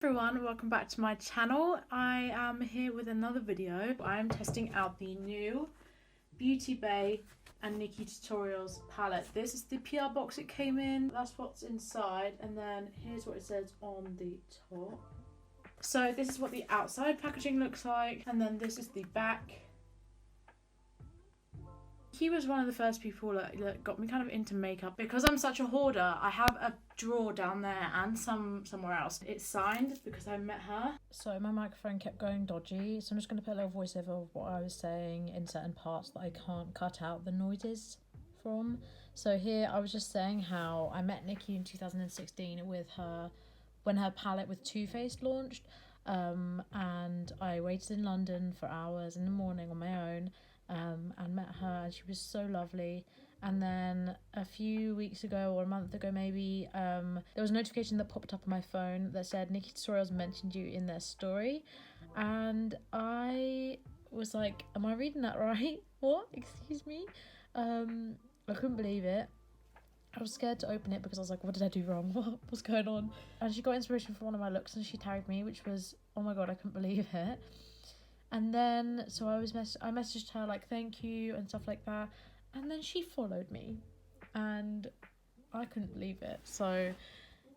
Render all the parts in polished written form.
Everyone, welcome back to my channel. I am here with another video. I am testing out the new BeautyBay and Nikkie Tutorials palette. This is the PR box it came in. That's what's inside, and then here's what it says on the top. So this is what the outside packaging looks like, and then this is the back. He was one of the first people that got me kind of into makeup. Because I'm such a hoarder, I have a drawer down there and somewhere else. It's signed because I met her. So my microphone kept going dodgy, so I'm just going to put a little voiceover of what I was saying in certain parts that I can't cut out the noises from. So here I was just saying how I met Nikkie in 2016 with her when her palette with Too Faced launched, and I waited in London for hours in the morning on my own. And met her, and she was so lovely. And then a few weeks ago, or a month ago maybe, there was a notification that popped up on my phone that said Nikkie Tutorials mentioned you in their story, and I was like, am I reading that right? What? Excuse me? I couldn't believe it. I was scared to open it because I was like, what did I do wrong? What's going on? And she got inspiration from one of my looks and she tagged me, which was, oh my god, I couldn't believe it. And then, so I messaged her like, thank you and stuff like that. And then she followed me and I couldn't believe it. So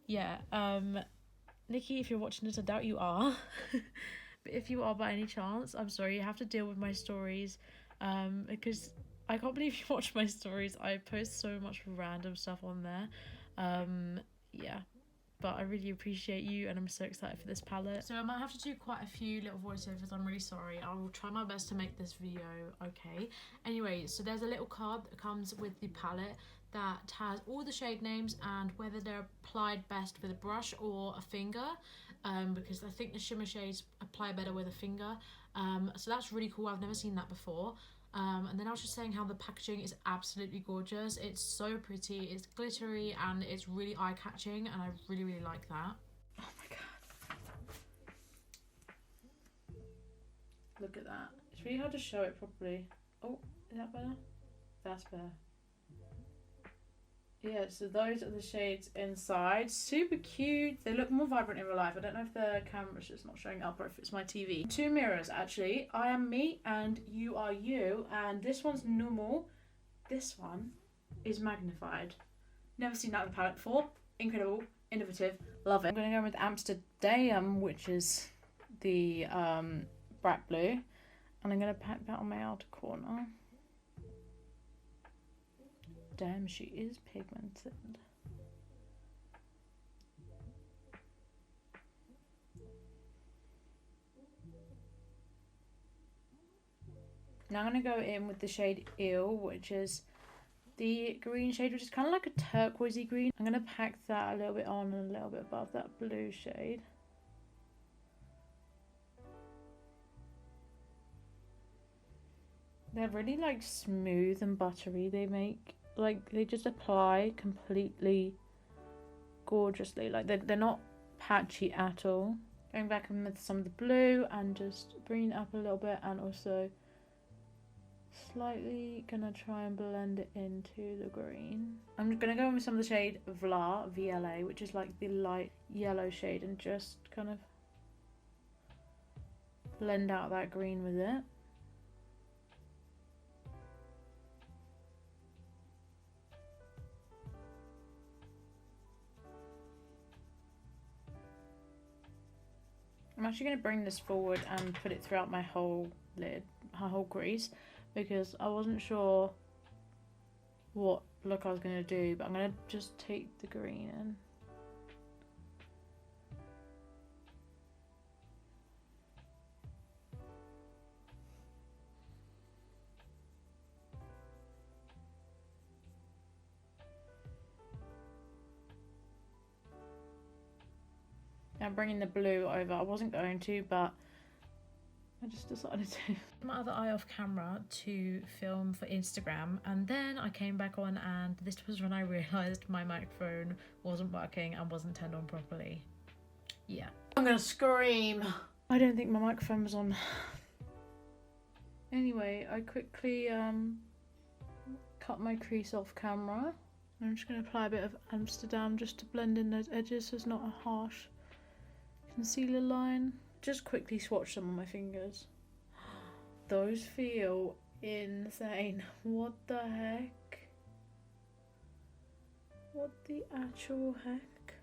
yeah, Nikkie, if you're watching this, I doubt you are. But if you are by any chance, I'm sorry, you have to deal with my stories, because I can't believe you watch my stories. I post so much random stuff on there. Yeah. But I really appreciate you and I'm so excited for this palette. So I might have to do quite a few little voiceovers, I'm really sorry. I will try my best to make this video okay. Anyway, so there's a little card that comes with the palette that has all the shade names and whether they're applied best with a brush or a finger, because I think the shimmer shades apply better with a finger. So that's really cool, I've never seen that before. And then I was just saying how the packaging is absolutely gorgeous. It's so pretty, it's glittery, and it's really eye-catching, and I really, really like that. Oh my god. Look at that. It's really hard to show it properly. Oh, is that better? That's better. Yeah, so those are the shades inside. Super cute. They look more vibrant in real life. I don't know if the camera's just not showing up or if it's my TV. Two mirrors, actually. I am me and you are you. And this one's normal. This one is magnified. Never seen that in the palette before. Incredible. Innovative. Love it. I'm going to go with Amsterdam, which is the brat blue. And I'm going to pack that on my outer corner. Damn, she is pigmented. Now I'm going to go in with the shade Eel, which is the green shade, which is kind of like a turquoisey green. I'm going to pack that a little bit on and a little bit above that blue shade. They're really like smooth and buttery. They just apply completely gorgeously. Like they're not patchy at all. Going back in with some of the blue and just bringing it up a little bit, and also slightly gonna try and blend it into the green. I'm gonna go in with some of the shade Vla, VLA, which is like the light yellow shade, and just kind of blend out that green with it. I'm actually going to bring this forward and put it throughout my whole lid, my whole crease, because I wasn't sure what look I was going to do, but I'm going to just take the green in. I'm bringing the blue over. I wasn't going to, but I just decided to. My other eye off camera to film for Instagram, and then I came back on, and this was when I realised my microphone wasn't working and wasn't turned on properly. Yeah. I'm gonna scream. I don't think my microphone was on. Anyway, I quickly cut my crease off camera. I'm just going to apply a bit of Amsterdam just to blend in those edges so it's not a harsh concealer line. Just quickly swatch them on my fingers. Those feel insane. What the heck? What the actual heck?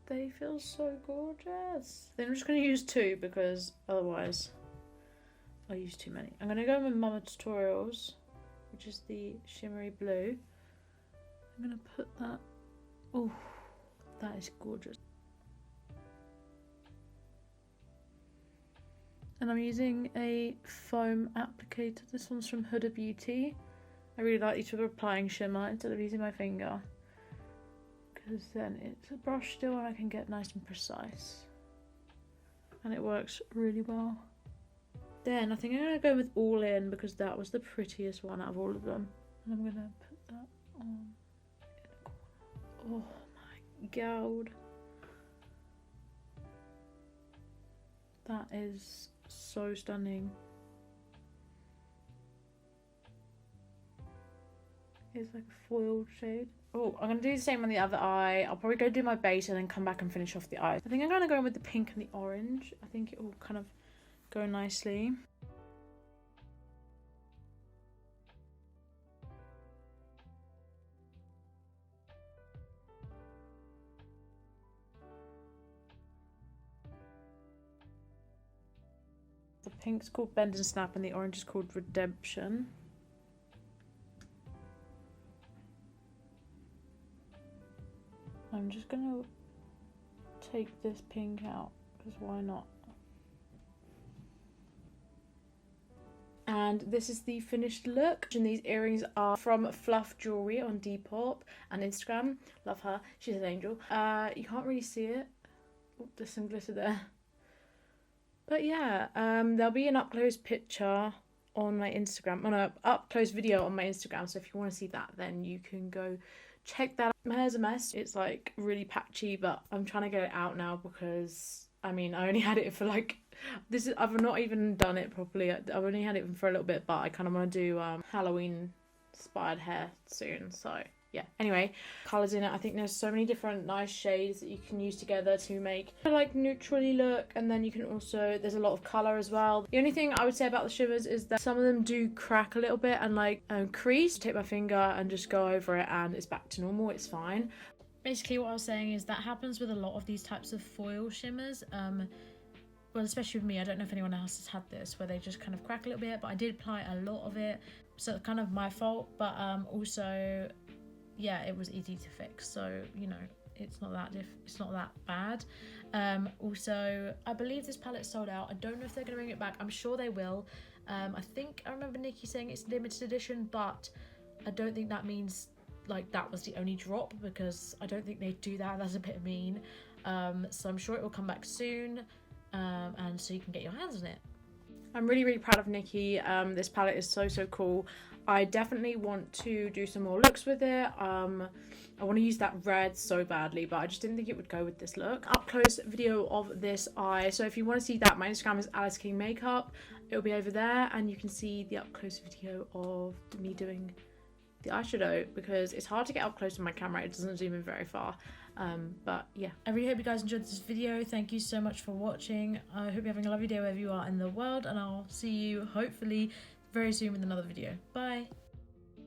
They feel so gorgeous. Then I'm just going to use 2 because otherwise I'll use too many. I'm going to go with Mama Tutorials, which is the shimmery blue. I'm going to put that. Oh, that is gorgeous. And I'm using a foam applicator. This one's from Huda Beauty. I really like these for applying shimmer instead of using my finger, because then it's a brush still and I can get nice and precise. And it works really well. Then I think I'm going to go with All In because that was the prettiest one out of all of them. And I'm going to put that on in the corner. Oh my god. That is so stunning. It's like a foiled shade. Oh, I'm going to do the same on the other eye. I'll probably go do my base and then come back and finish off the eyes. I think I'm going to go in with the pink and the orange. I think it will kind of go nicely. The pink's called Bend and Snap and the orange is called Redemption. I'm just going to take this pink out because why not? And this is the finished look. And these earrings are from Fluff Jewelry on Depop and Instagram. Love her. She's an angel. You can't really see it. Oh, there's some glitter there. But yeah, there'll be an up close picture on my Instagram. Oh no, up close video on my Instagram. So if you want to see that, then you can go check that out. My hair's a mess. It's like really patchy, but I'm trying to get it out now because I mean I only had it for like I've not even done it properly. I've only had it for a little bit, but I kind of want to do Halloween inspired hair soon. So yeah, anyway, colours in it. I think there's so many different nice shades that you can use together to make like neutrally look, and then you can also, there's a lot of colour as well. The only thing I would say about the shimmers is that some of them do crack a little bit and like crease. Take my finger and just go over it and it's back to normal, it's fine. Basically what I was saying is that happens with a lot of these types of foil shimmers. Well, especially with me, I don't know if anyone else has had this, where they just kind of crack a little bit, but I did apply a lot of it, so it's kind of my fault, but also yeah, it was easy to fix, so you know, it's not that bad. Also, I believe this palette's sold out. I don't know if they're gonna bring it back. I'm sure they will. I think I remember Nikki saying it's limited edition, but I don't think that means like that was the only drop, because I don't think they do that. That's a bit mean. So I'm sure it will come back soon, and so you can get your hands on it. I'm really, really proud of Nikki. This palette is so, so cool. I definitely want to do some more looks with it. I want to use that red so badly, but I just didn't think it would go with this look. Up close video of this eye. So if you want to see that, my Instagram is Alice King Makeup. It'll be over there, and you can see the up close video of me doing the eyeshadow, because it's hard to get up close on my camera. It doesn't zoom in very far. But yeah, I really hope you guys enjoyed this video. Thank you so much for watching. I hope you're having a lovely day wherever you are in the world, and I'll see you hopefully very soon with another video. Bye.